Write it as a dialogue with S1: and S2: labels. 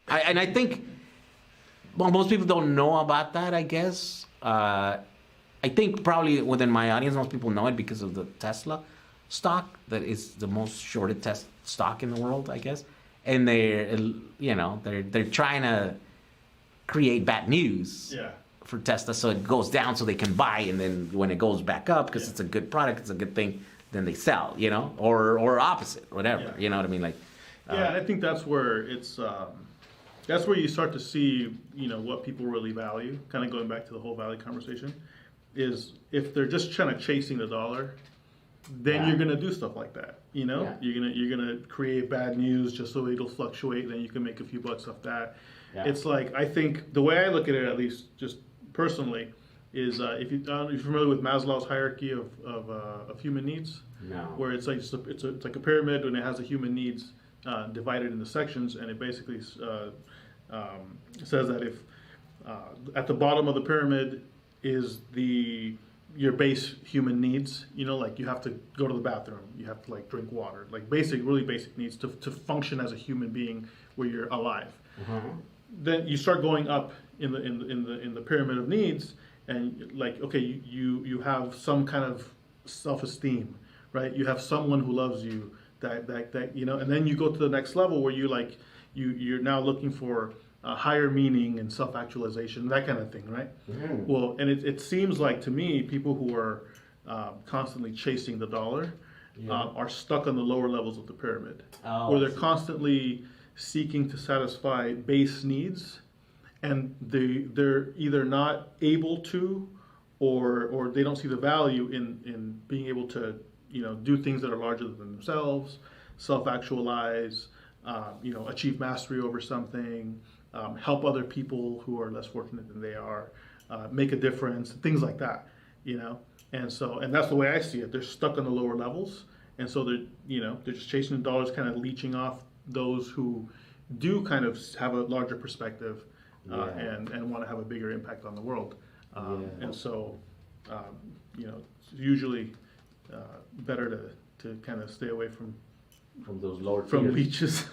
S1: I think, well, most people don't know about that, I guess. I think probably within my audience, most people know it because of the Tesla stock that is the most shorted stock in the world, I guess. And they're trying to create bad news for Tesla, so it goes down so they can buy, and then when it goes back up, because it's a good product, it's a good thing, then they sell, or opposite, whatever, you know what I mean? Like,
S2: I think that's where that's where you start to see, what people really value. Kind of going back to the whole value conversation, is if they're just trying to chasing the dollar, then you're gonna do stuff like that. You're gonna create bad news just so it'll fluctuate, and then you can make a few bucks off that. Yeah. It's like, I think the way I look at it, at least just personally, is if you're familiar with Maslow's hierarchy of human needs, where it's like it's like a pyramid, and it has the human needs divided into sections, and it basically says that if at the bottom of the pyramid is your base human needs, like you have to go to the bathroom, you have to like drink water, like really basic needs to function as a human being where you're alive. Then you start going up in the pyramid of needs, and like, okay, you have some kind of self-esteem, right? You have someone who loves you, that and then you go to the next level where you're now looking for higher meaning and self-actualization, that kind of thing, right? Well, and it seems like to me, people who are constantly chasing the dollar are stuck on the lower levels of the pyramid, where they're constantly seeking to satisfy base needs, and they're either not able to, or they don't see the value in being able to do things that are larger than themselves, self-actualize, achieve mastery over something, help other people who are less fortunate than they are, make a difference, things like that, and that's the way I see it. They're stuck on the lower levels, and so they're just chasing the dollars, kind of leeching off those who do kind of have a larger perspective and want to have a bigger impact on the world, and so it's usually better to kind of stay away from
S1: those lower
S2: leeches